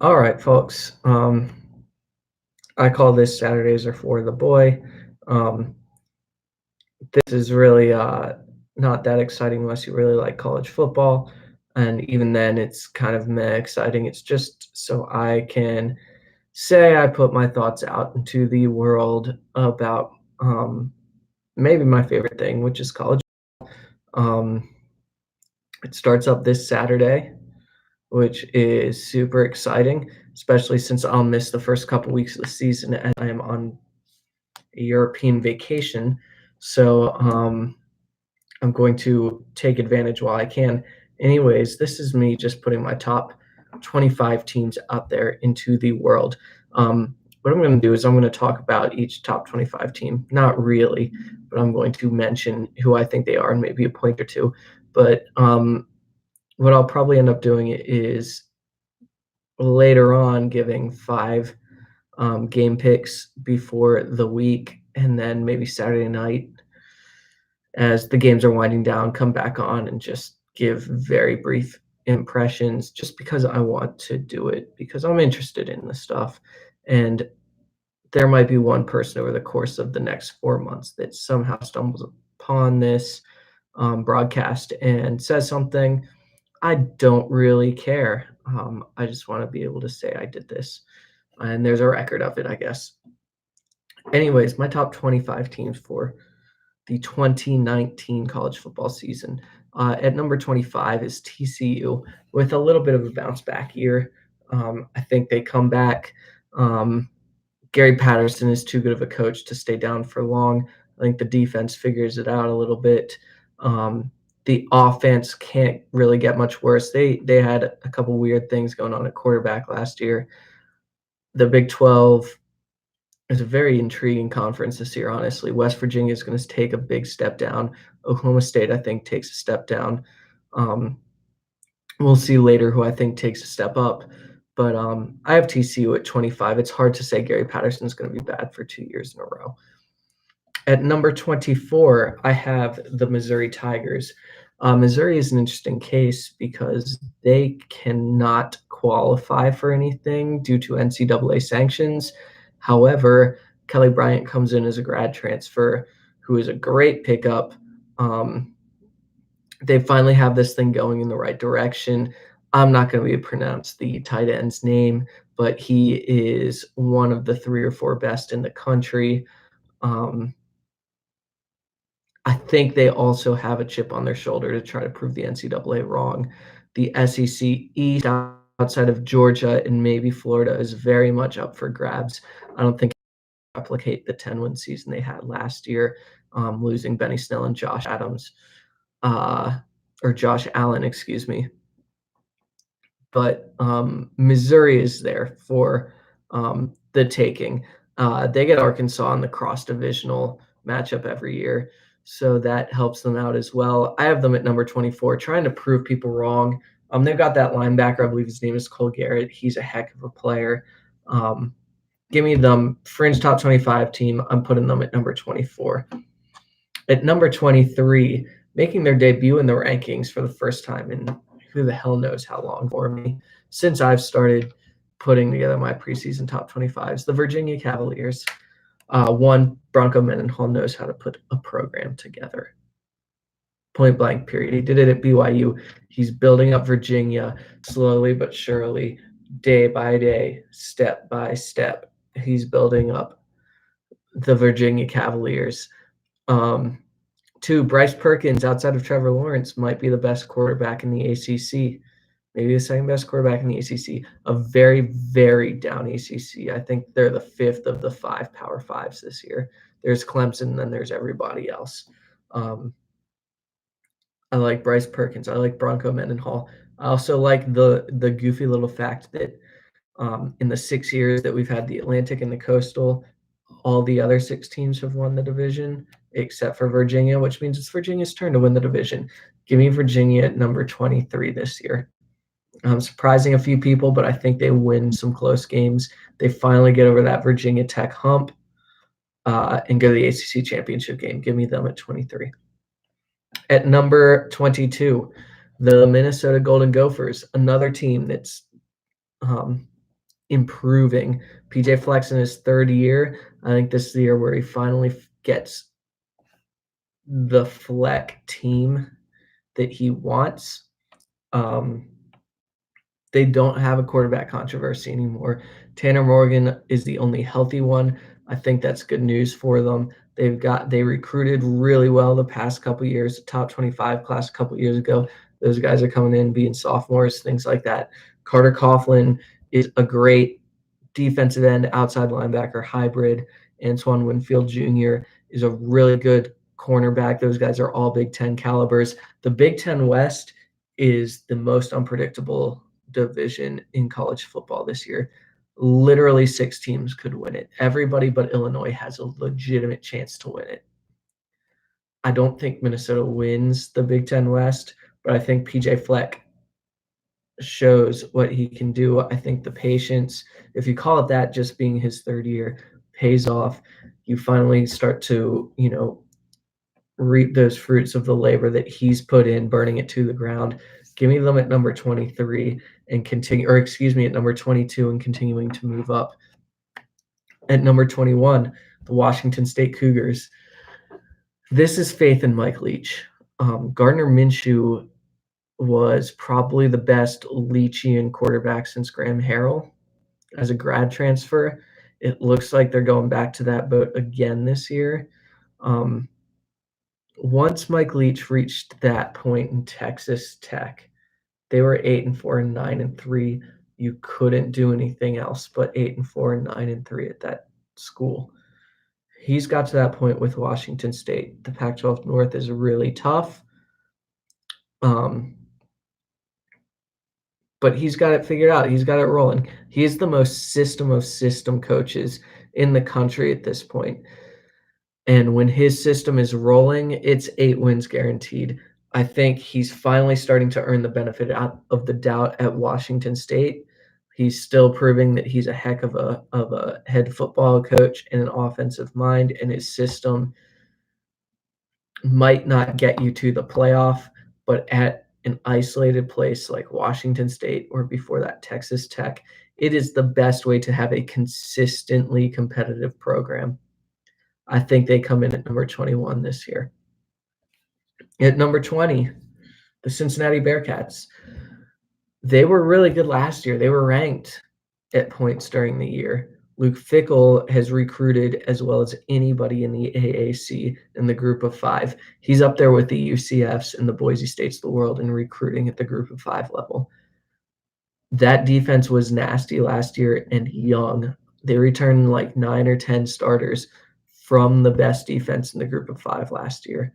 All right, folks. I call this Saturdays are for the boy. Um, this is really not that exciting unless you really like college football, and even then, it's kind of meh exciting. It's just so I can say I put my thoughts out into the world about maybe my favorite thing, which is college. Um, it starts up this Saturday, which is super exciting, especially since I'll miss the first couple weeks of the season as I am on a European vacation. So I'm going to take advantage while I can. Anyways, this is me just putting my top 25 teams out there into the world. What I'm going to do is I'm going to talk about each top 25 team. Not really, but I'm going to mention who I think they are and maybe a point or two. But what I'll probably end up doing is later on giving five game picks before the week, and then maybe Saturday night as the games are winding down, come back on and just give very brief impressions just because I want to do it because I'm interested in the stuff. And there might be one person over the course of the next 4 months that somehow stumbles upon this broadcast and says something. I don't really care. I just want to be able to say I did this. And there's a record of it, I guess. Anyways, my top 25 teams for the 2019 college football season. At number 25 is TCU with a little bit of a bounce back year. I think they come back. Um, Gary Patterson is too good of a coach to stay down for long. I think the defense figures it out a little bit. Um, the offense can't really get much worse. They had a couple weird things going on at quarterback last year. The Big 12 is a very intriguing conference this year, honestly. West Virginia is going to take a big step down. Oklahoma State, I think, takes a step down. Um, we'll see later who I think takes a step up. But I have TCU at 25. It's hard to say Gary Patterson is going to be bad for 2 years in a row. At number 24, I have the Missouri Tigers. Missouri is an interesting case because they cannot qualify for anything due to NCAA sanctions. However, Kelly Bryant comes in as a grad transfer who is a great pickup. Um, they finally have this thing going in the right direction. I'm not going to be able to pronounce the tight end's name, but he is one of the three or four best in the country. Um, I think they also have a chip on their shoulder to try to prove the NCAA wrong. The SEC East outside of Georgia and maybe Florida is very much up for grabs. I don't think they replicate the 10-win season they had last year, losing Benny Snell and Josh Adams, or Josh Allen, excuse me. But Missouri is there for the taking. They get Arkansas in the cross-divisional matchup every year, so that helps them out as well. I have them at number 24, trying to prove people wrong. They've got that linebacker. I believe his name is Cole Garrett. He's a heck of a player. Give me them fringe top 25 team. I'm putting them at number 24. At number 23, making their debut in the rankings for the first time in who the hell knows how long for me, since I've started putting together my preseason top 25s, the Virginia Cavaliers. One, Bronco Mendenhall knows how to put a program together. Point blank, period. He did it at BYU. He's building up Virginia slowly but surely, day by day, step by step. He's building up the Virginia Cavaliers. Um, Two, Bryce Perkins, outside of Trevor Lawrence, might be the best quarterback in the ACC, maybe the second best quarterback in the ACC. A very, very down ACC. I think they're the fifth of the five Power Fives this year. There's Clemson, and then there's everybody else. I like Bryce Perkins. I like Bronco Mendenhall. I also like the goofy little fact that in the 6 years that we've had the Atlantic and the Coastal, all the other six teams have won the division except for Virginia, which means it's Virginia's turn to win the division. Give me Virginia at number 23 this year. Surprising a few people, but I think they win some close games. They finally get over that Virginia Tech hump and go to the ACC championship game. Give me them at 23. At number 22, the Minnesota Golden Gophers, another team that's improving. PJ Fleck's in his third year. I think this is the year where he finally gets the Fleck team that he wants. Um, they don't have a quarterback controversy anymore. Tanner Morgan is the only healthy one. I think that's good news for them. They recruited really well the past couple years, top 25 class a couple years ago. Those guys are coming in being sophomores, things like that. Carter Coughlin is a great defensive end, outside linebacker hybrid. Antoine Winfield Jr. is a really good cornerback. Those guys are all Big Ten calibers. The Big Ten West is the most unpredictable division in college football this year. Literally 6 teams could win it. Everybody but Illinois has a legitimate chance to win it. I don't think Minnesota wins the Big Ten West, but I think PJ Fleck shows what he can do. I think the patience, if you call it that, just being his third year, pays off. You finally start to, reap those fruits of the labor that he's put in, burning it to the ground. Give me them at number 23 and continue, or excuse me, at number 22 and continuing to move up. At number 21, the Washington State Cougars. This is faith in Mike Leach. Gardner Minshew was probably the best Leachian quarterback since Graham Harrell as a grad transfer. It looks like they're going back to that boat again this year. Once Mike Leach reached that point in Texas Tech, they were 8-4 and 9-3. You couldn't do anything else but 8-4 and 9-3 at that school. He's got to that point with Washington State. The Pac-12 North is really tough. But he's got it figured out. He's got it rolling. He is the most system of system coaches in the country at this point. And when his system is rolling, it's 8 wins guaranteed. I think he's finally starting to earn the benefit out of the doubt at Washington State. He's still proving that he's a heck of a head football coach and an offensive mind, and his system might not get you to the playoff, but at an isolated place like Washington State or before that Texas Tech, it is the best way to have a consistently competitive program. I think they come in at number 21 this year. At number 20, the Cincinnati Bearcats. They were really good last year. They were ranked at points during the year. Luke Fickell has recruited as well as anybody in the AAC in the group of 5. He's up there with the UCFs and the Boise States of the world in recruiting at the group of 5 level. That defense was nasty last year and young. They returned like 9 or 10 starters from the best defense in the group of 5 last year.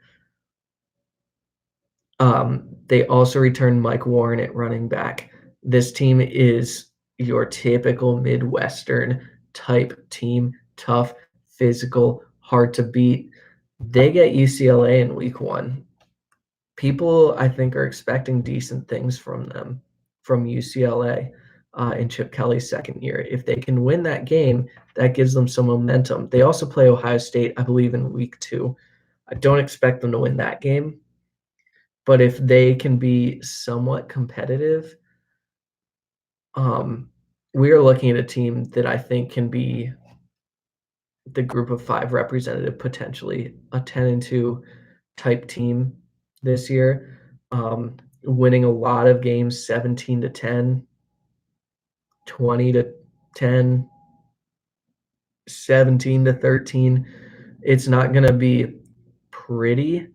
They also returned Mike Warren at running back. This team is your typical Midwestern type team, tough, physical, hard to beat. They get UCLA in week 1. People, I think, are expecting decent things from them, from UCLA in Chip Kelly's second year. If they can win that game, that gives them some momentum. They also play Ohio State, I believe, in week 2. I don't expect them to win that game, but if they can be somewhat competitive, we are looking at a team that I think can be the group of 5 representative, potentially a 10-2 type team this year, winning a lot of games 17-10, 20-10, 17-13. It's not going to be pretty,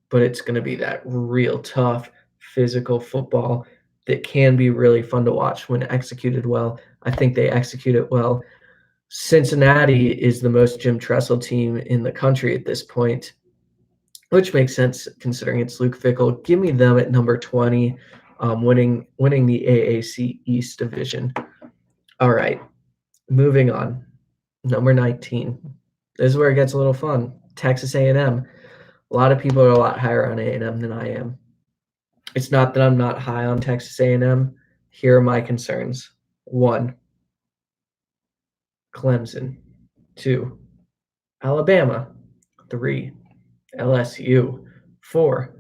but it's going to be that real tough physical football that can be really fun to watch when executed well. I think they execute it well. Cincinnati is the most Jim Tressel team in the country at this point, which makes sense considering it's Luke Fickell. Give me them at number 20, winning the AAC East Division. All right, moving on. Number 19. This is where it gets a little fun. Texas A&M. A lot of people are a lot higher on A&M than I am. It's not that I'm not high on Texas A&M. Here are my concerns. 1, Clemson. 2, Alabama. 3, LSU. 4,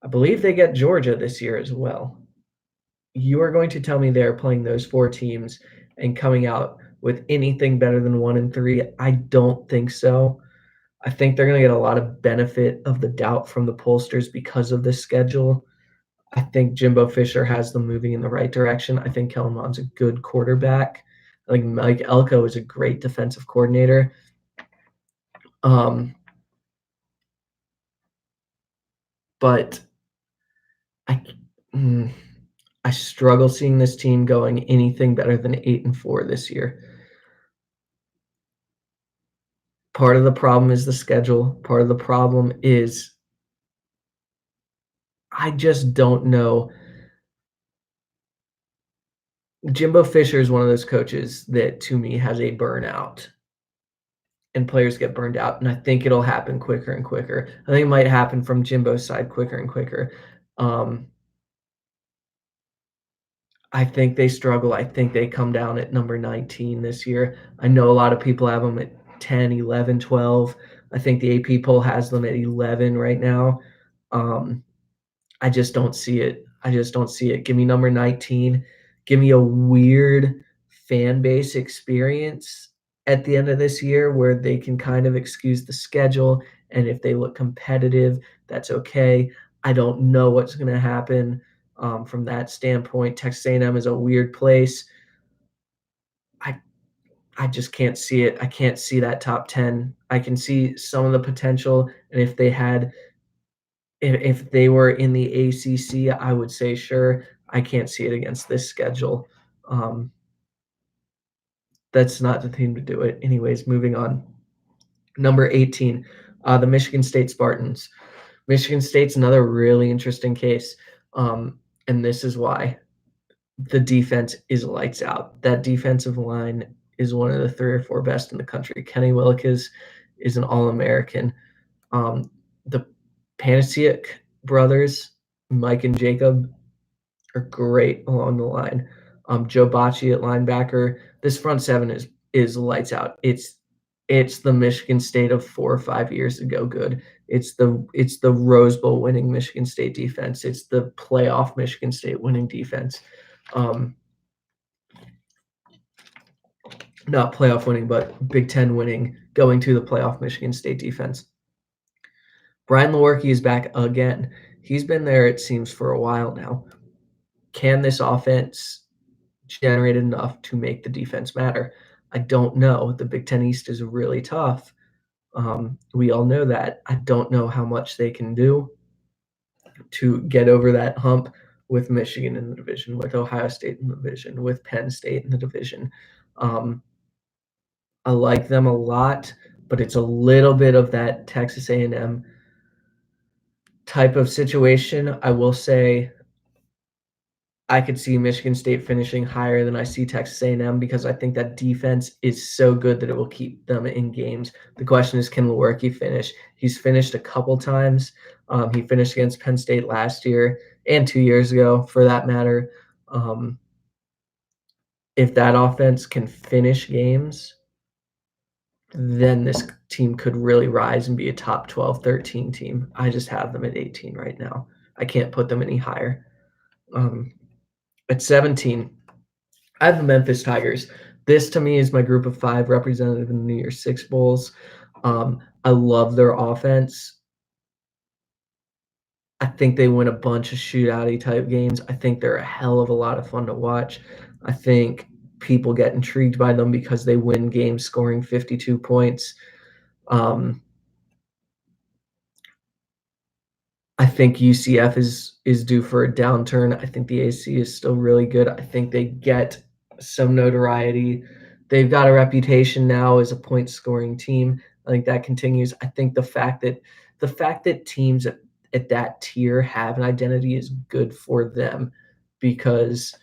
I believe they get Georgia this year as well. You are going to tell me they're playing those 4 teams and coming out with anything better than 1-3. I don't think so. I think they're gonna get a lot of benefit of the doubt from the pollsters because of this schedule. I think Jimbo Fisher has them moving in the right direction. I think Kellen Mond's a good quarterback. I think Mike Elko is a great defensive coordinator. Um, but I, mm, I struggle seeing this team going anything better than 8-4 this year. Part of the problem is the schedule. Part of the problem is I just don't know. Jimbo Fisher is one of those coaches that to me has a burnout and players get burned out. And I think it'll happen quicker and quicker. I think it might happen from Jimbo's side quicker and quicker. Um, I think they struggle. I think they come down at number 19 this year. I know a lot of people have them at 10, 11, 12. I think the AP poll has them at 11 right now. Um, I just don't see it. I just don't see it. Give me number 19. Give me a weird fan base experience at the end of this year where they can kind of excuse the schedule. And if they look competitive, that's okay. I don't know what's going to happen from that standpoint. Texas A&M is a weird place. I I just can't see it. I can't see that top 10. I can see some of the potential, and if they were in the ACC, I would say sure. I can't see it against this schedule. Um, that's not the team to do it. Anyways, moving on. Number 18, the Michigan State Spartans. Michigan State's another really interesting case, and this is why the defense is lights out. That defensive line is one of the 3 or 4 best in the country. Kenny Willekes is an All-American. The Panasiuk brothers, Mike and Jacob, are great along the line. Joe Bocci at linebacker. This front seven is lights out. It's the Michigan State of 4 or 5 years ago. Good. It's the Rose Bowl winning Michigan State defense. It's the playoff Michigan State winning defense. Not playoff winning, but Big Ten winning, going to the playoff Michigan State defense. Brian Lewerke is back again. He's been there, it seems, for a while now. Can this offense generate enough to make the defense matter? I don't know. The Big Ten East is really tough. We all know that. I don't know how much they can do to get over that hump with Michigan in the division, with Ohio State in the division, with Penn State in the division. I like them a lot, but it's a little bit of that Texas A&M type of situation. I will say I could see Michigan State finishing higher than I see Texas A&M because I think that defense is so good that it will keep them in games. The question is, can Lewerke finish? He's finished a couple times. He finished against Penn State last year and 2 years ago, for that matter. If that offense can finish games, then this team could really rise and be a top 12, 13 team. I just have them at 18 right now. I can't put them any higher. At 17, I have the Memphis Tigers. This, to me, is my group of 5 representative in the New Year's Six Bowls. I love their offense. I think they win a bunch of shootout-y type games. I think they're a hell of a lot of fun to watch. I think people get intrigued by them because they win games scoring 52 points. I think UCF is due for a downturn. I think the AC is still really good. I think they get some notoriety. They've got a reputation now as a point scoring team. I think that continues. I think the fact that teams at that tier have an identity is good for them because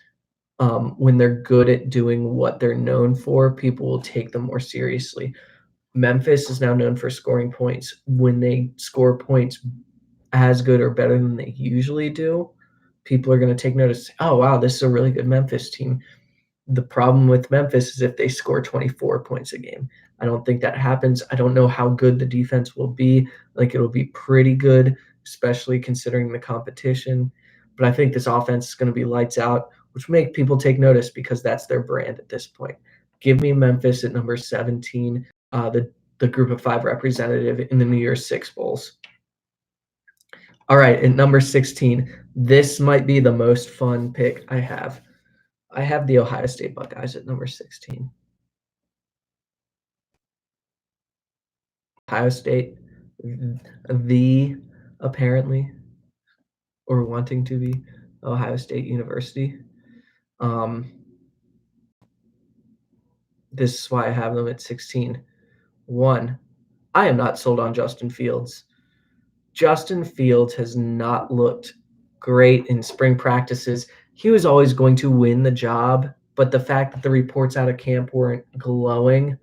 when they're good at doing what they're known for, people will take them more seriously. Memphis is now known for scoring points. When they score points as good or better than they usually do, people are going to take notice. Oh, wow, this is a really good Memphis team. The problem with Memphis is if they score 24 points a game. I don't think that happens. I don't know how good the defense will be. Like, it'll be pretty good, especially considering the competition. But I think this offense is going to be lights out. which make people take notice because that's their brand at this point. Give me Memphis at number 17, the group of five representative in the New Year's Six Bowls. All right, at number 16, this might be the most fun pick I have. I have the Ohio State Buckeyes at number 16. Ohio State, the apparently, or wanting to be, Ohio State University. Um, this is why I have them at 16. One, I am not sold on Justin Fields. Justin Fields has not looked great in spring practices. He was always going to win the job, but the fact that the reports out of camp weren't glowing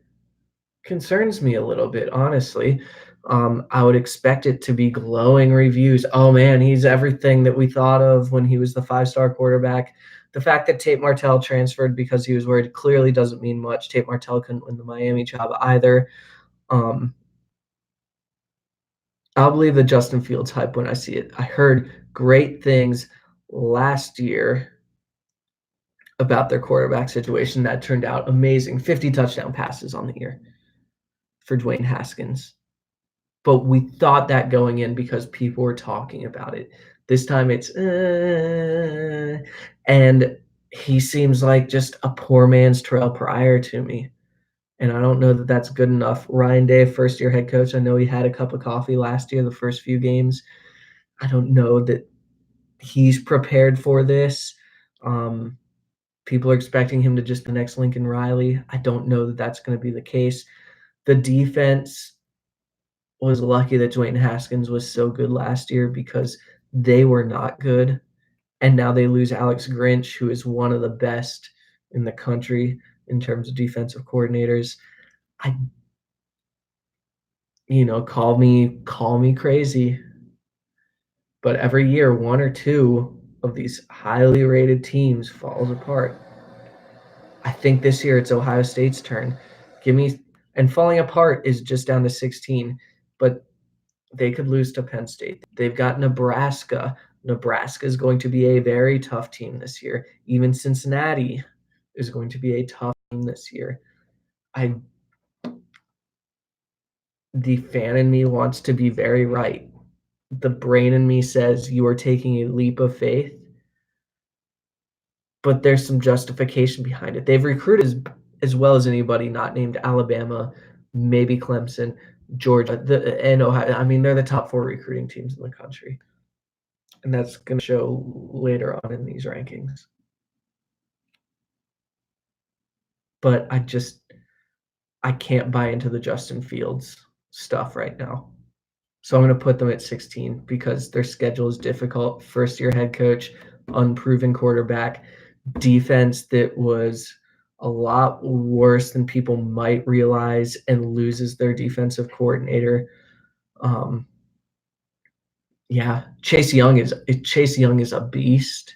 concerns me a little bit, honestly. I would expect it to be glowing reviews. Oh man, he's everything that we thought of when he was the five-star quarterback. The fact that Tate Martell transferred because he was worried clearly doesn't mean much. Tate Martell couldn't win the Miami job either. I'll believe the Justin Fields hype when I see it. I heard great things last year about their quarterback situation. That turned out amazing. 50 touchdown passes on the year for Dwayne Haskins. But we thought that going in because people were talking about it. This time it's, and he seems like just a poor man's Terrell Pryor to me. And I don't know that that's good enough. Ryan Day, first year head coach. I know he had a cup of coffee last year, the first few games. I don't know that he's prepared for this. People are expecting him to just the next Lincoln Riley. I don't know that that's going to be the case. The defense was lucky that Dwayne Haskins was so good last year because they were not good. And now they lose Alex Grinch, who is one of the best in the country in terms of defensive coordinators. I call me crazy, but every year one or two of these highly rated teams falls apart. I think this year it's Ohio State's turn. And falling apart is just down to 16, but they could lose to Penn State. They've got Nebraska. Nebraska is going to be a very tough team this year. Even Cincinnati is going to be a tough team this year. The fan in me wants to be very right. The brain in me says you are taking a leap of faith, but there's some justification behind it. They've recruited as well as anybody not named Alabama, maybe Clemson, Georgia, and Ohio. I mean, they're the top four recruiting teams in the country. And that's going to show later on in these rankings. But I can't buy into the Justin Fields stuff right now. So I'm going to put them at 16 because their schedule is difficult. First year head coach, unproven quarterback, defense that was a lot worse than people might realize, and loses their defensive coordinator. Chase Young is a beast.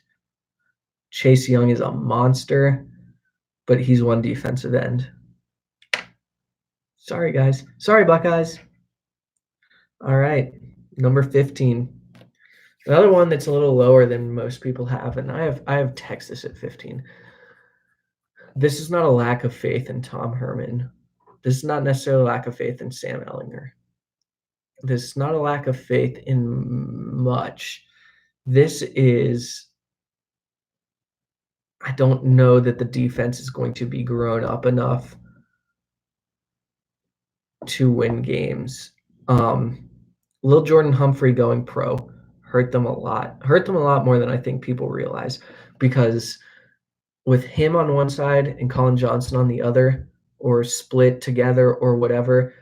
Chase Young is a monster, but he's one defensive end. Sorry, guys. Sorry, Buckeyes. All right, number 15. Another one that's a little lower than most people have, and I have Texas at 15. This is not a lack of faith in Tom Herman. This is not necessarily a lack of faith in Sam Ehlinger. This is not a lack of faith in much. This is, I don't know that the defense is going to be grown up enough to win games. Lil Jordan Humphrey going pro hurt them a lot. Hurt them a lot more than I think people realize, because with him on one side and Colin Johnson on the other, or split together or whatever,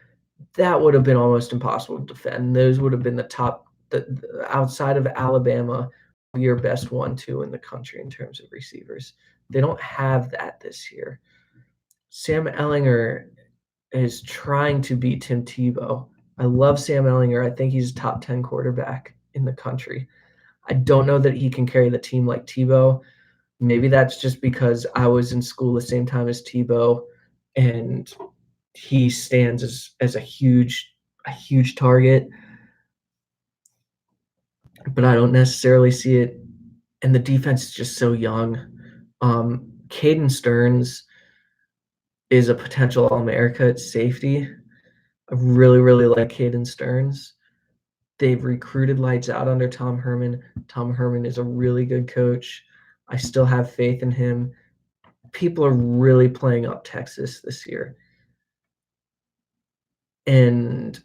that would have been almost impossible to defend. Those would have been the outside of Alabama, your best 1-2 in the country in terms of receivers. They don't have that this year. Sam Ehlinger is trying to beat Tim Tebow. I love Sam Ehlinger. I think he's a top 10 quarterback in the country. I don't know that he can carry the team like Tebow. Maybe that's just because I was in school the same time as Tebow, and he stands as a huge target. But I don't necessarily see it. And the defense is just so young. Caden Stearns is a potential All-America at safety. I really, really like Caden Stearns. They've recruited lights out under Tom Herman. Tom Herman is a really good coach. I still have faith in him. People are really playing up Texas this year. And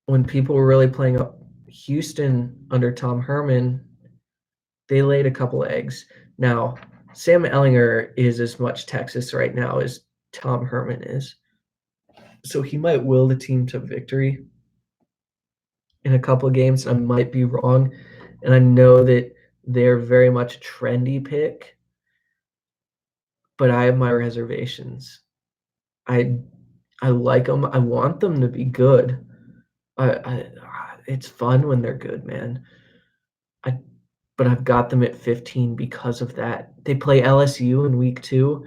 when people were really playing up Houston under Tom Herman, they laid a couple eggs. Now, Sam Ehlinger is as much Texas right now as Tom Herman is. So he might will the team to victory in a couple of games. I might be wrong. And I know that they're very much a trendy pick, but I have my reservations. I I like them. I want them to be good. I it's fun when they're good, man. I but I've got them at 15 because of that. They play LSU in week 2.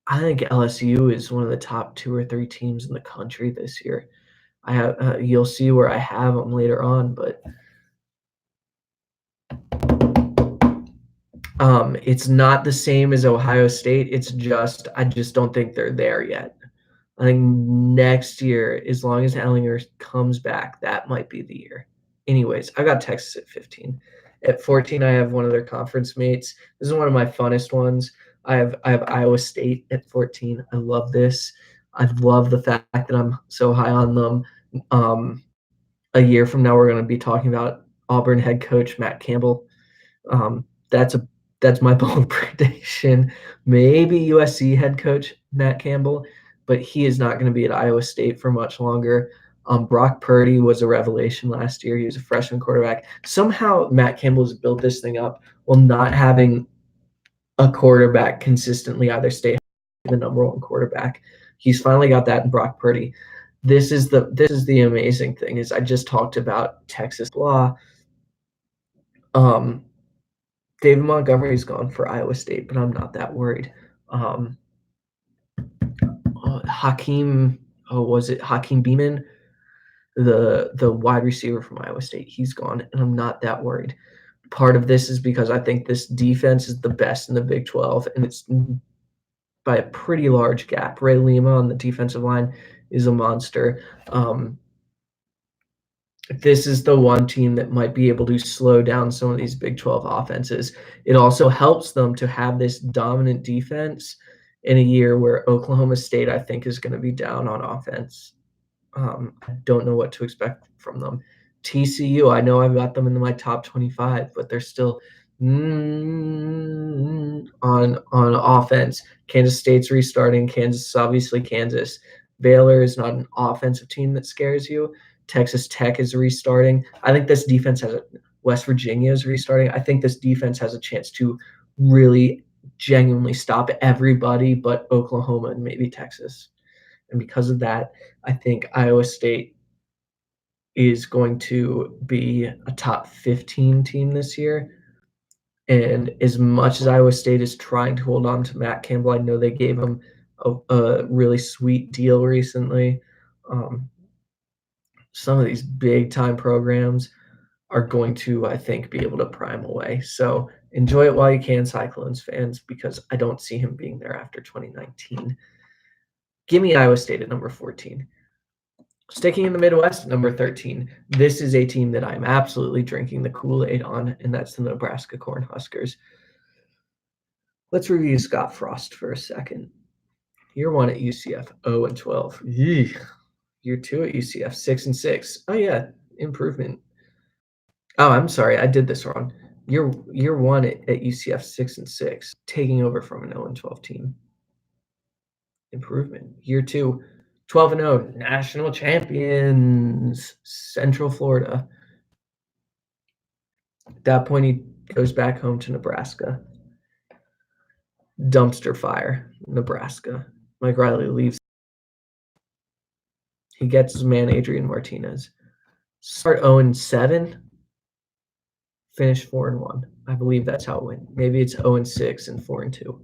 I think LSU is one of the top 2 or 3 teams in the country this year. I have you'll see where I have them later on, but it's not the same as Ohio State. It's just I just don't think they're there yet. I think next year, as long as Ehlinger comes back, that might be the year. Anyways, I got Texas at 15. At 14, I have one of their conference mates. This is one of my funnest ones. I have Iowa State at 14. I love this. I love the fact that I'm so high on them. A year from now, we're going to be talking about Auburn head coach Matt Campbell. Um, that's a that's my bold prediction. Maybe USC head coach Matt Campbell, but he is not going to be at Iowa State for much longer. Brock Purdy was a revelation last year. He was a freshman quarterback. Somehow Matt Campbell has built this thing up while not having a quarterback consistently either stay the number one quarterback. He's finally got that in Brock Purdy. This is the amazing thing is I just talked about Texas law. Um, David Montgomery's gone for Iowa State, but I'm not that worried. Hakeem, was it Hakeem Beamon, the wide receiver from Iowa State? He's gone, and I'm not that worried. Part of this is because I think this defense is the best in the Big 12, and it's by a pretty large gap. Ray Lima on the defensive line is a monster. This is the one team that might be able to slow down some of these Big 12 offenses. It also helps them to have this dominant defense in a year where Oklahoma State, I think, is going to be down on offense. I don't know what to expect from them. TCU, I know I've got them in my top 25, but they're still on offense. Kansas State's restarting. Kansas is obviously Kansas. Baylor is not an offensive team that scares you. Texas Tech is restarting. I think this defense has West Virginia is restarting. I think this defense has a chance to really genuinely stop everybody but Oklahoma and maybe Texas. And because of that, I think Iowa State is going to be a top 15 team this year. And as much as Iowa State is trying to hold on to Matt Campbell, I know they gave him a really sweet deal recently. Some of these big time programs are going to, I think, be able to prime away. So enjoy it while you can, Cyclones fans, because I don't see him being there after 2019. Give me Iowa State at number 14. Sticking in the Midwest, number 13. This is a team that I'm absolutely drinking the Kool-Aid on, and that's the Nebraska Cornhuskers. Let's review Scott Frost for a second. Year 1 at UCF, 0-12. Year 2 at UCF, 6-6. Oh yeah, improvement. Oh, I'm sorry, I did this wrong. Year 1 at UCF, 6-6, taking over from an 0-12 team. Improvement. Year 2, 12-0, national champions, Central Florida. At that point, he goes back home to Nebraska. Dumpster fire, Nebraska. Mike Riley leaves. He gets his man, Adrian Martinez. Start 0-7, finish 4-1. I believe that's how it went. Maybe it's 0-6 and 4-2.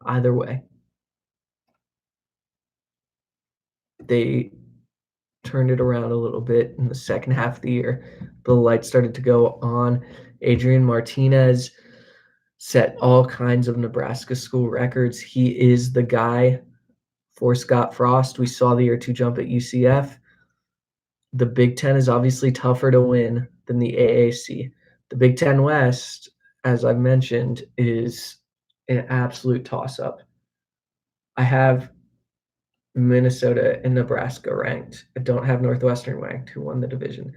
Either way, they turned it around a little bit in the second half of the year. The lights started to go on. Adrian Martinez set all kinds of Nebraska school records. He is the guy for Scott Frost. We saw the year 2 jump at UCF. The Big Ten is obviously tougher to win than the AAC. The Big Ten West, as I've mentioned, is an absolute toss-up. I have Minnesota and Nebraska ranked. I don't have Northwestern ranked, who won the division.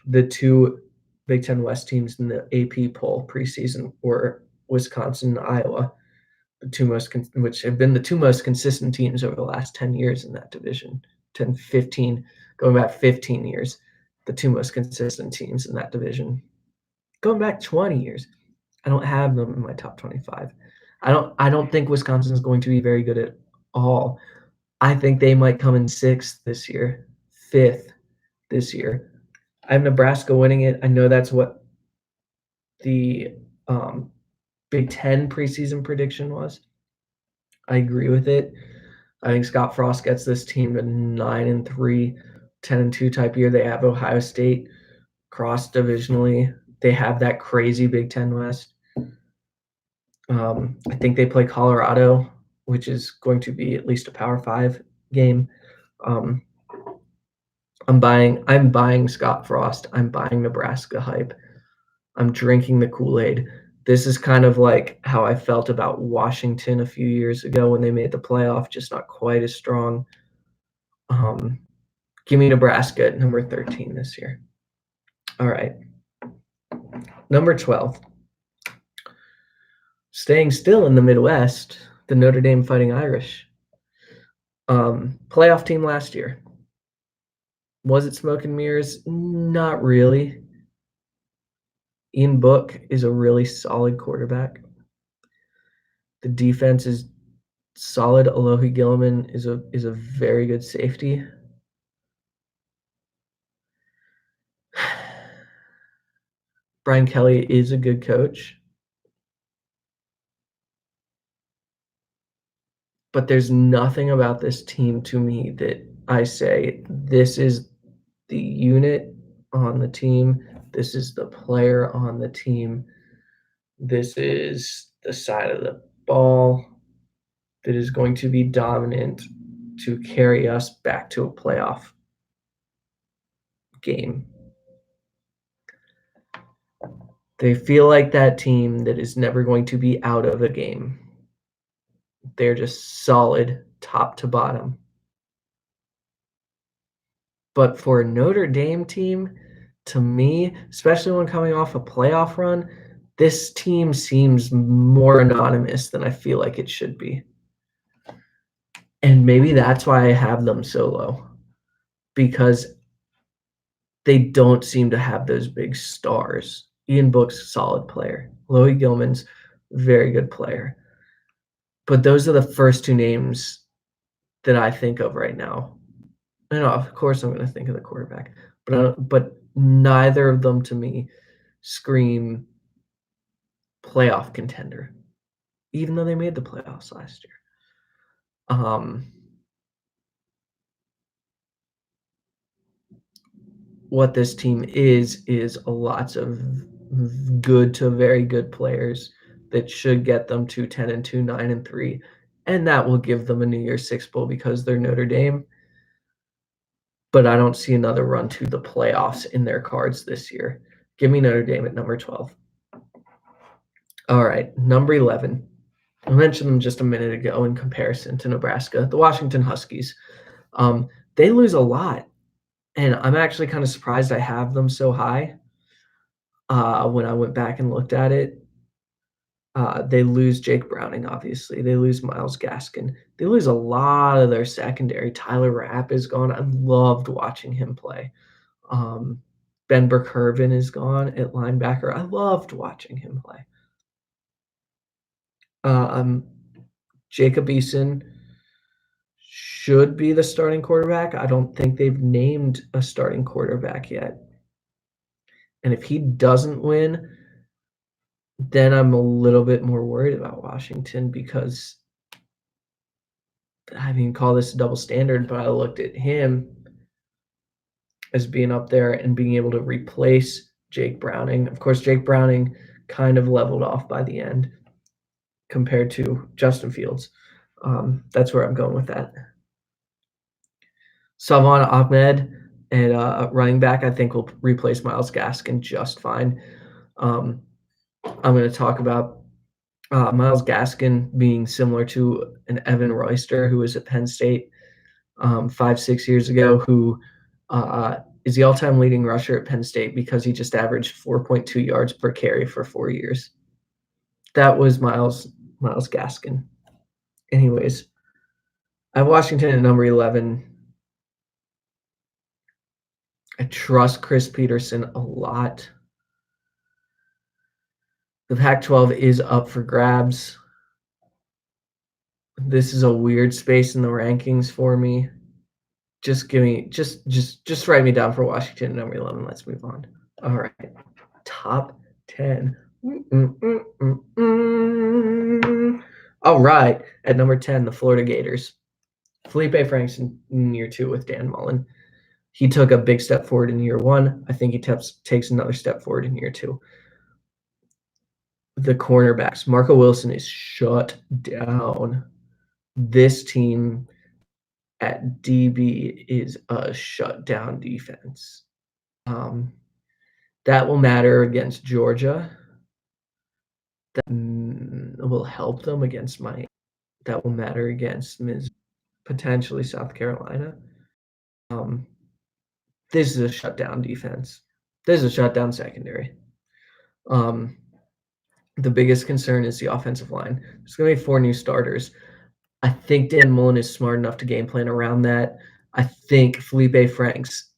The two Big Ten West teams in the AP poll preseason were Wisconsin and Iowa, which have been the two most consistent teams over the last 10 years in that division. 10, 15, going back 15 years, the two most consistent teams in that division. Going back 20 years, I don't have them in my top 25. I don't think Wisconsin is going to be very good at all. I think they might come in 6th this year, 5th this year. I have Nebraska winning it. I know that's what the Big Ten preseason prediction was. I agree with it. I think Scott Frost gets this team to 9-3, 10-2 type year. They have Ohio State cross divisionally. They have that crazy Big Ten West. I think they play Colorado, which is going to be at least a Power 5 game. I'm buying Scott Frost. I'm buying Nebraska hype. I'm drinking the Kool-Aid. This is kind of like how I felt about Washington a few years ago when they made the playoff, just not quite as strong. Give me Nebraska at number 13 this year. All right. Number 12. Staying still in the Midwest, the Notre Dame Fighting Irish. Playoff team last year. Was it smoke and mirrors? Not really. Ian Book is a really solid quarterback. The defense is solid. Alohi Gilliman is a very good safety. Brian Kelly is a good coach. But there's nothing about this team to me that I say this is the unit on the team. This is the player on the team. This is the side of the ball that is going to be dominant to carry us back to a playoff game. They feel like that team that is never going to be out of a game. They're just solid top to bottom. But for a Notre Dame team, to me, especially when coming off a playoff run, this team seems more anonymous than I feel like it should be. And maybe that's why I have them so low, because they don't seem to have those big stars. Ian Book's a solid player. Alohi Gilman's very good player. But those are the first two names that I think of right now. And of course, I'm going to think of the quarterback, but neither of them to me scream playoff contender, even though they made the playoffs last year. What this team is lots of good to very good players that should get them to 10-2, 9-3, and that will give them a New Year's Six Bowl because they're Notre Dame. But I don't see another run to the playoffs in their cards this year. Give me Notre Dame at number 12. All right, number 11. I mentioned them just a minute ago in comparison to Nebraska. The Washington Huskies. They lose a lot, and I'm actually kind of surprised I have them so high. When I went back and looked at it, they lose Jake Browning, obviously. They lose Myles Gaskin. They lose a lot of their secondary. Tyler Rapp is gone. I loved watching him play. Ben Burke-Irvin is gone at linebacker. I loved watching him play. Jacob Eason should be the starting quarterback. I don't think they've named a starting quarterback yet. And if he doesn't win, then I'm a little bit more worried about Washington because I mean, call this a double standard, but I looked at him as being up there and being able to replace Jake Browning. Of course, Jake Browning kind of leveled off by the end compared to Justin Fields. That's where I'm going with that. Salvon Ahmed at running back, I think, will replace Myles Gaskin just fine. I'm going to talk about Myles Gaskin being similar to an Evan Royster who was at Penn State 5-6 years ago, who is the all-time leading rusher at Penn State because he just averaged 4.2 yards per carry for 4 years. That was Myles Gaskin. Anyways, I have Washington at number 11. I trust Chris Peterson a lot. The Pac-12 is up for grabs. This is a weird space in the rankings for me. Just write me down for Washington at number 11. Let's move on. All right. Top 10. All right. At number 10, the Florida Gators. Felipe Franks in year 2 with Dan Mullen. He took a big step forward in year 1. I think he takes another step forward in year 2. The cornerbacks. Marco Wilson is shut down. This team at DB is a shutdown defense. That will matter against Georgia. That will help them against Miami. That will matter against potentially South Carolina. This is a shutdown defense. This is a shutdown secondary. The biggest concern is the offensive line. There's going to be 4 new starters. I think Dan Mullen is smart enough to game plan around that. I think Felipe Franks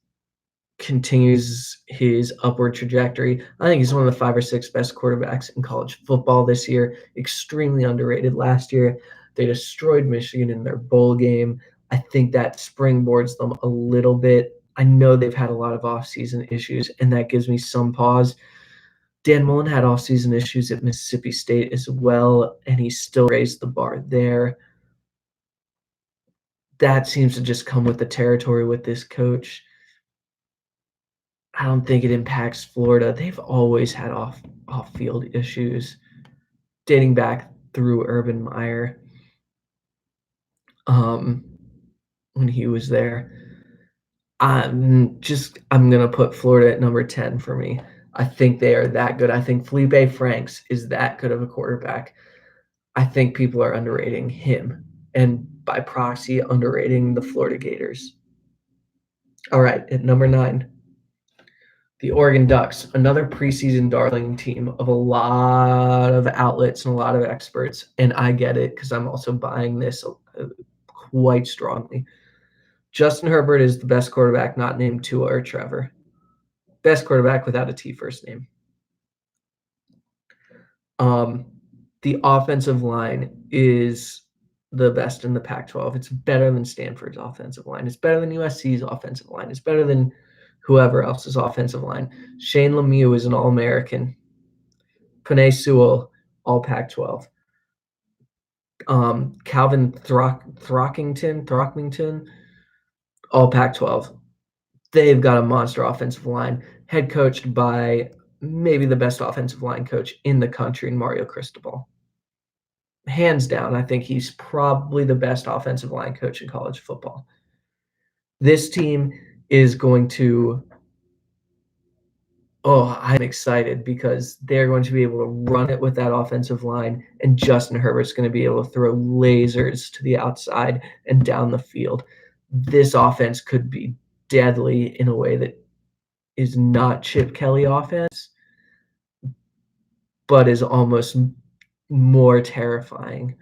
continues his upward trajectory. I think he's one of the 5 or 6 best quarterbacks in college football this year. Extremely underrated last year. They destroyed Michigan in their bowl game. I think that springboards them a little bit. I know they've had a lot of offseason issues, and that gives me some pause. Dan Mullen had offseason issues at Mississippi State as well, and he still raised the bar there. That seems to just come with the territory with this coach. I don't think it impacts Florida. They've always had off-field issues dating back through Urban Meyer when he was there. I'm going to put Florida at number 10 for me. I think they are that good. I think Felipe Franks is that good of a quarterback. I think people are underrating him and by proxy underrating the Florida Gators. All right, at number 9, the Oregon Ducks, another preseason darling team of a lot of outlets and a lot of experts, and I get it because I'm also buying this quite strongly. Justin Herbert is the best quarterback not named Tua or Trevor. Best quarterback without a T first name. The offensive line is the best in the Pac-12. It's better than Stanford's offensive line. It's better than USC's offensive line. It's better than whoever else's offensive line. Shane Lemieux is an All-American. Penei Sewell, All Pac-12. Calvin Throckmington, All Pac-12. They've got a monster offensive line, head coached by maybe the best offensive line coach in the country, Mario Cristobal. Hands down, I think he's probably the best offensive line coach in college football. This team is going to I'm excited because they're going to be able to run it with that offensive line, and Justin Herbert's going to be able to throw lasers to the outside and down the field. This offense could be deadly in a way that is not Chip Kelly offense, but is almost more terrifying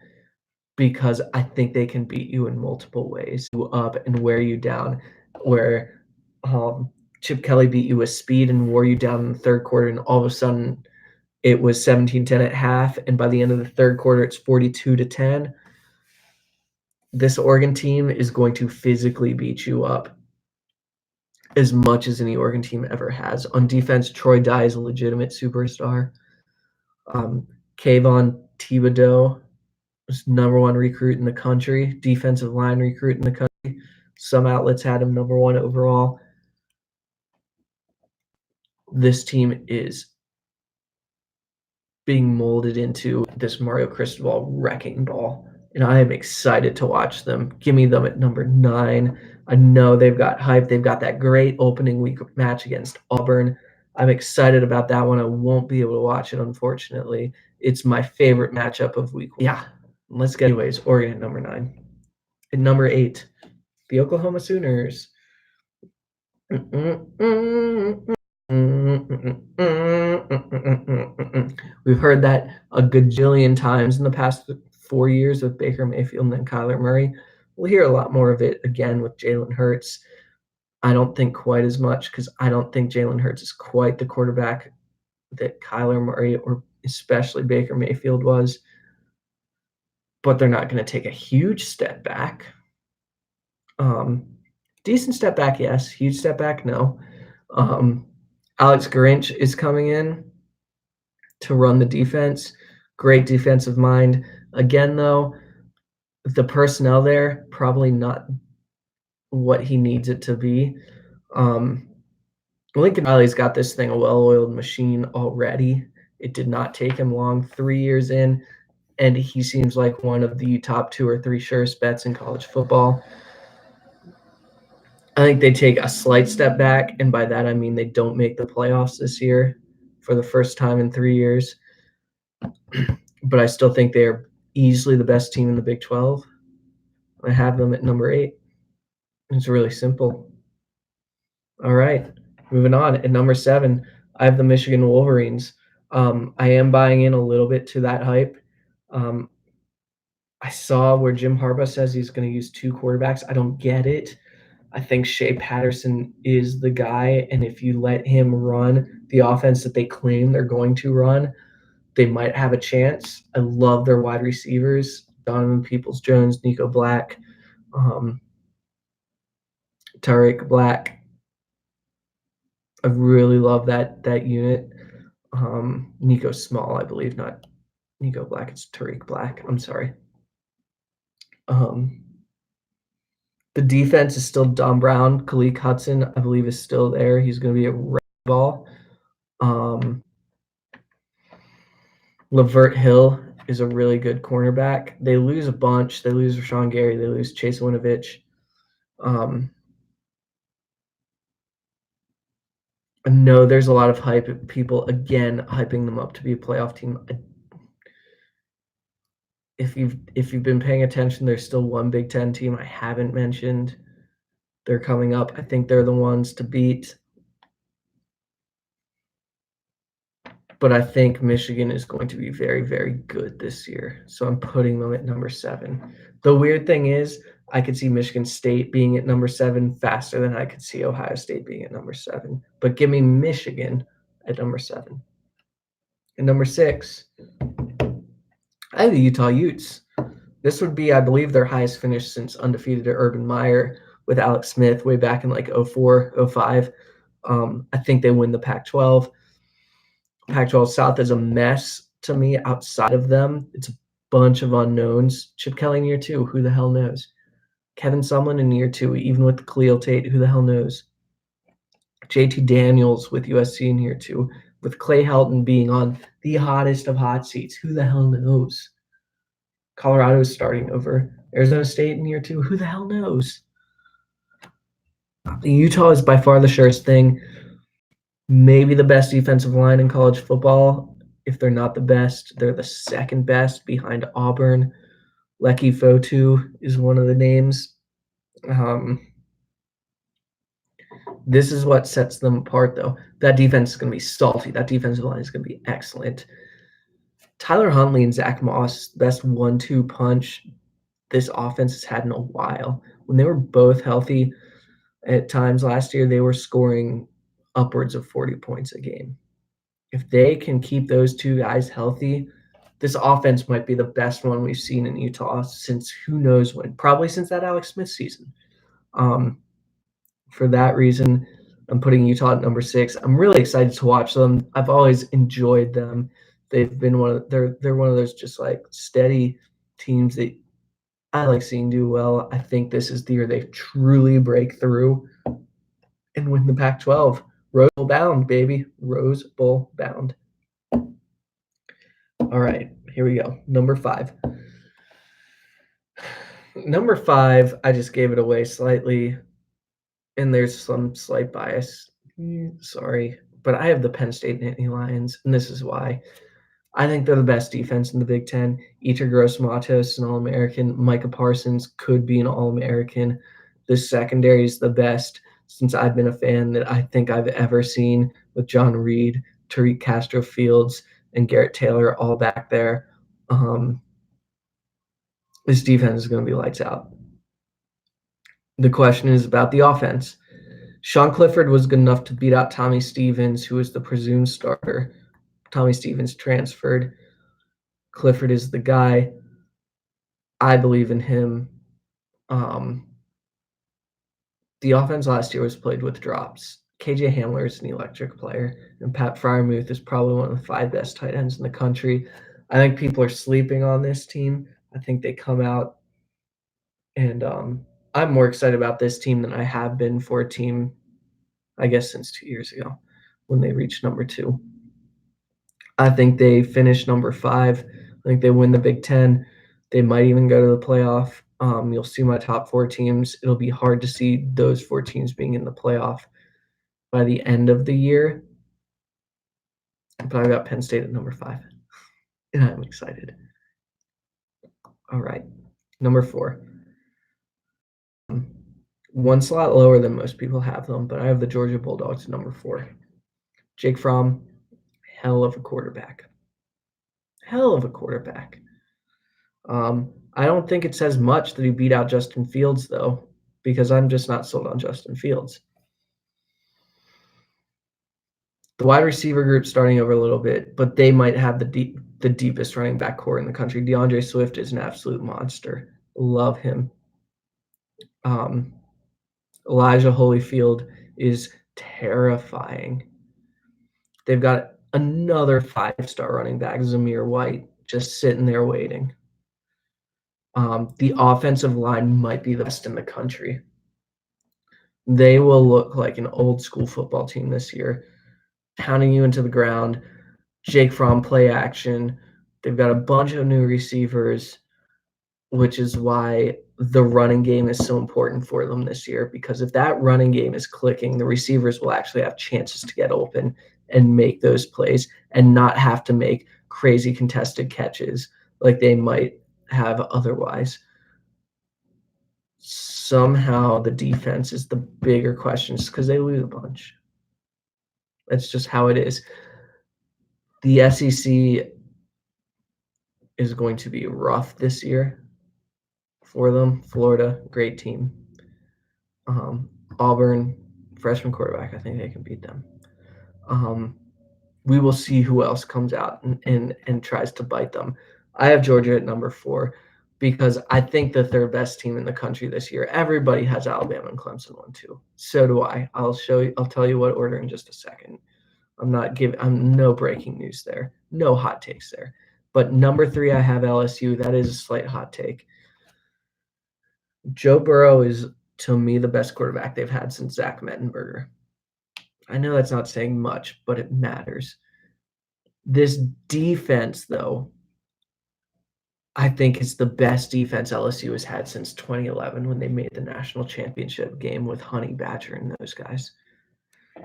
because I think they can beat you in multiple ways, up and wear you down, where Chip Kelly beat you with speed and wore you down in the third quarter, and all of a sudden it was 17-10 at half, and by the end of the third quarter it's 42-10. This Oregon team is going to physically beat you up as much as any Oregon team ever has. On defense, Troy Dye is a legitimate superstar. Kayvon Thibodeau was #1 recruit in the country, defensive line recruit in the country. Some outlets had him #1 overall. This team is being molded into this Mario Cristobal wrecking ball, and I am excited to watch them. Give me them at number 9. I know they've got hype. They've got that great opening week match against Auburn. I'm excited about that one. I won't be able to watch it, unfortunately. It's my favorite matchup of week. Yeah, let's get anyways. Oregon at number 9. At number 8, the Oklahoma Sooners. We've heard that a gajillion times in the past 4 years with Baker Mayfield and Kyler Murray. We'll hear a lot more of it again with Jalen Hurts. I don't think quite as much because I don't think Jalen Hurts is quite the quarterback that Kyler Murray or especially Baker Mayfield was. But they're not going to take a huge step back. Decent step back, yes. Huge step back, no. Alex Grinch is coming in to run the defense. Great defensive mind. Again, though, the personnel there, probably not what he needs it to be. Lincoln Riley's got this thing a well-oiled machine already. It did not take him long, 3 years in, and he seems like one of the top 2 or 3 surest bets in college football. I think they take a slight step back, and by that I mean they don't make the playoffs this year for the first time in 3 years. But I still think they're easily the best team in the Big 12. I have them at number 8. It's really simple. All right, moving on. At number 7, I have the Michigan Wolverines. I am buying in a little bit to that hype. I saw where Jim Harbaugh says he's going to use 2 quarterbacks. I don't get it. I think Shea Patterson is the guy, and if you let him run the offense that they claim they're going to run, they might have a chance. I love their wide receivers, Donovan Peoples-Jones, Nico Black, Tariq Black. I really love that unit. Nico Small, I believe, not Nico Black. It's Tariq Black. I'm sorry. The defense is still Don Brown. Khaleke Hudson, I believe, is still there. He's going to be a red ball. Lavert Hill is a really good cornerback. They lose a bunch. They lose Rashawn Gary. They lose Chase Winovich. I know there's a lot of hype. People, again, hyping them up to be a playoff team. If you've been paying attention, there's still one Big Ten team I haven't mentioned. They're coming up. I think they're the ones to beat. But I think Michigan is going to be very, very good this year. So I'm putting them at number 7. The weird thing is I could see Michigan State being at number 7 faster than I could see Ohio State being at number 7. But give me Michigan at number 7. And number 6, I have the Utah Utes. This would be, I believe, their highest finish since undefeated Urban Meyer with Alex Smith way back in like 04, 05. I think they win the Pac-12. Pac-12 South is a mess to me outside of them. It's a bunch of unknowns. Chip Kelly in year 2, who the hell knows? Kevin Sumlin in year 2, even with Khalil Tate, who the hell knows? JT Daniels with USC in year 2, with Clay Helton being on the hottest of hot seats. Who the hell knows? Colorado is starting over Arizona State in year 2. Who the hell knows? Utah is by far the surest thing. Maybe the best defensive line in college football. If they're not the best, they're the second best behind Auburn. Leki Fotu is one of the names. This is what sets them apart, though. That defense is going to be salty. That defensive line is going to be excellent. Tyler Huntley and Zach Moss, best 1-2 punch this offense has had in a while. When they were both healthy at times last year, they were scoring upwards of 40 points a game. If they can keep those 2 guys healthy, this offense might be the best one we've seen in Utah since who knows when. Probably since that Alex Smith season. For that reason, I'm putting Utah at number 6. I'm really excited to watch them. I've always enjoyed them. They've been they're one of those just like steady teams that I like seeing do well. I think this is the year they truly break through and win the Pac-12. Rose Bowl bound, baby. Rose Bowl bound. All right, here we go. Number 5. Number 5, I just gave it away slightly, and there's some slight bias. Sorry, but I have the Penn State Nittany Lions, and this is why. I think they're the best defense in the Big Ten. Yetur Gross-Matos, an All-American. Micah Parsons could be an All-American. The secondary is the best since I've been a fan that I think I've ever seen, with John Reed, Tariq Castro-Fields, and Garrett Taylor all back there. This defense is going to be lights out. The question is about the offense. Sean Clifford was good enough to beat out Tommy Stevens, who was the presumed starter. Tommy Stevens transferred. Clifford is the guy. I believe in him. The offense last year was played with drops. KJ Hamler is an electric player, and Pat Freiermuth is probably one of the 5 best tight ends in the country. I think people are sleeping on this team. I think they come out, and I'm more excited about this team than I have been for a team, I guess, since 2 years ago when they reached number 2. I think they finish number 5. I think they win the Big Ten. They might even go to the playoff. You'll see my top 4 teams. It'll be hard to see those 4 teams being in the playoff by the end of the year. But I've got Penn State at number 5, and I'm excited. All right, number 4. One slot lower than most people have them, but I have the Georgia Bulldogs at number 4. Jake Fromm, hell of a quarterback. Hell of a quarterback. I don't think it says much that he beat out Justin Fields, though, because I'm just not sold on Justin Fields. The wide receiver group starting over a little bit, but they might have the deepest running back core in the country. DeAndre Swift is an absolute monster. Love him. Elijah Holyfield is terrifying. They've got another 5-star running back, Zamir White, just sitting there waiting. The offensive line might be the best in the country. They will look like an old school football team this year, pounding you into the ground. Jake Fromm play action. They've got a bunch of new receivers, which is why the running game is so important for them this year, because if that running game is clicking, the receivers will actually have chances to get open and make those plays and not have to make crazy contested catches like they might have otherwise. Somehow the defense is the bigger question just because they lose a bunch. That's just how it is. The SEC is going to be rough this year for them. Florida, great team. Auburn, freshman quarterback, I think they can beat them. We will see who else comes out and tries to bite them. I have Georgia at number 4 because I think the 3rd best team in the country this year. Everybody has Alabama and Clemson 1, 2. So do I. I'll tell you what order in just a second. I'm no breaking news there. No hot takes there. But number 3, I have LSU. That is a slight hot take. Joe Burrow is, to me, the best quarterback they've had since Zach Mettenberger. I know that's not saying much, but it matters. This defense, though, I think is the best defense LSU has had since 2011 when they made the national championship game with Honey Badger and those guys.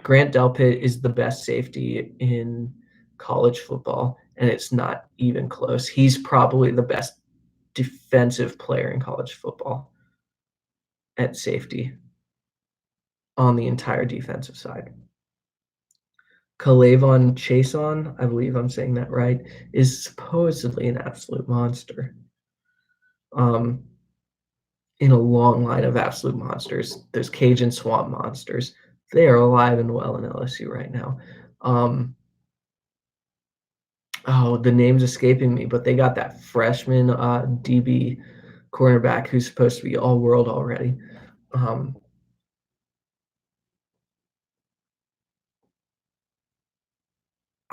Grant Delpit is the best safety in college football, and it's not even close. He's probably the best defensive player in college football at safety on the entire defensive side. Kalavon Chason, I believe I'm saying that right, is supposedly an absolute monster. In a long line of absolute monsters, there's Cajun Swamp monsters. They are alive and well in LSU right now. The name's escaping me, but they got that freshman DB cornerback who's supposed to be all world already.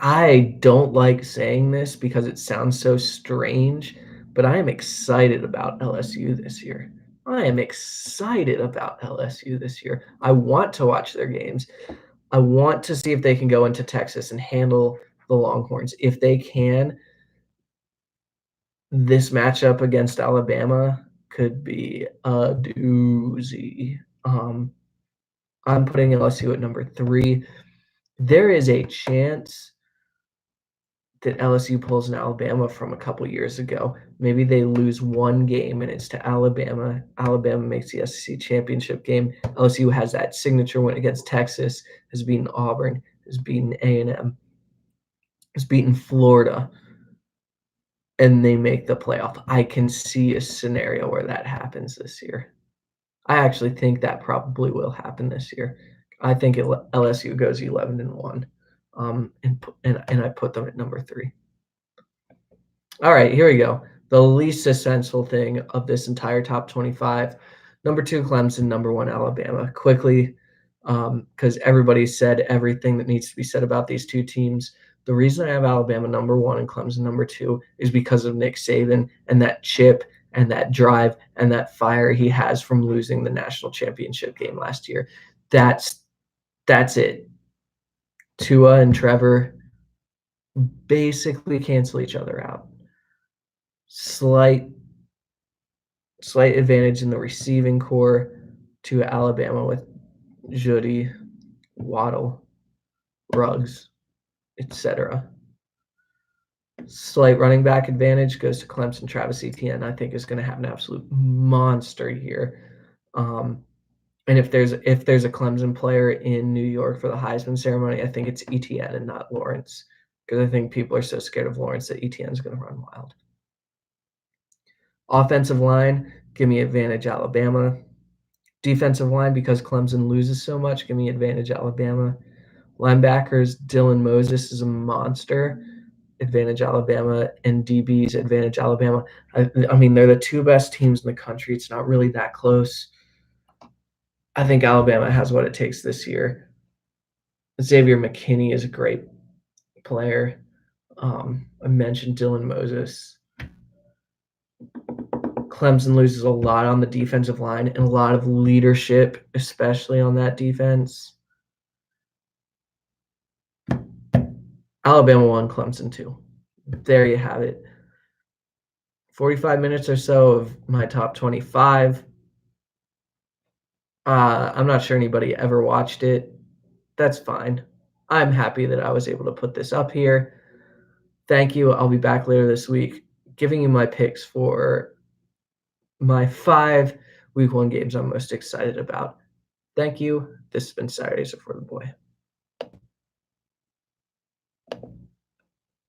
I don't like saying this because it sounds so strange, but I am excited about LSU this year. I am excited about LSU this year. I want to watch their games. I want to see if they can go into Texas and handle the Longhorns. If they can, This matchup against Alabama could be a doozy. I'm putting LSU at number 3. There is a chance that LSU pulls an Alabama from a couple years ago. Maybe they lose one game and it's to Alabama. Alabama makes the SEC championship game. LSU has that signature win against Texas, has beaten Auburn, has beaten A&M, has beaten Florida, and they make the playoff. I can see a scenario where that happens this year. I actually think that probably will happen this year. I think LSU goes 11-1, and I put them at number 3. All right, here we go. The least essential thing of this entire top 25. Number 2, Clemson. Number 1, Alabama. Quickly, because everybody said everything that needs to be said about these two teams. The reason I have Alabama number 1 and Clemson number 2 is because of Nick Saban and that chip and that drive and that fire he has from losing the national championship game last year. That's it. Tua and Trevor basically cancel each other out. Slight advantage in the receiving core to Alabama with Jeudy, Waddle, Ruggs, etc. Slight running back advantage goes to Clemson. Travis Etienne, I think, is going to have an absolute monster year. And if there's a Clemson player in New York for the Heisman ceremony, I think it's Etienne and not Lawrence, because I think people are so scared of Lawrence that Etienne's going to run wild. Offensive line, give me advantage Alabama. Defensive line, because Clemson loses so much, give me advantage Alabama. Linebackers, Dylan Moses is a monster, advantage Alabama, and DBs, advantage Alabama. I mean, they're the 2 best teams in the country. It's not really that close. I think Alabama has what it takes this year. Xavier McKinney is a great player. I mentioned Dylan Moses. Clemson loses a lot on the defensive line and a lot of leadership, especially on that defense. Alabama 1, Clemson 2. There you have it. 45 minutes or so of my top 25. I'm not sure anybody ever watched it. That's fine. I'm happy that I was able to put this up here. Thank you. I'll be back later this week giving you my picks for my 5 week 1 games I'm most excited about. Thank you. This has been Saturdays Are for the Boy.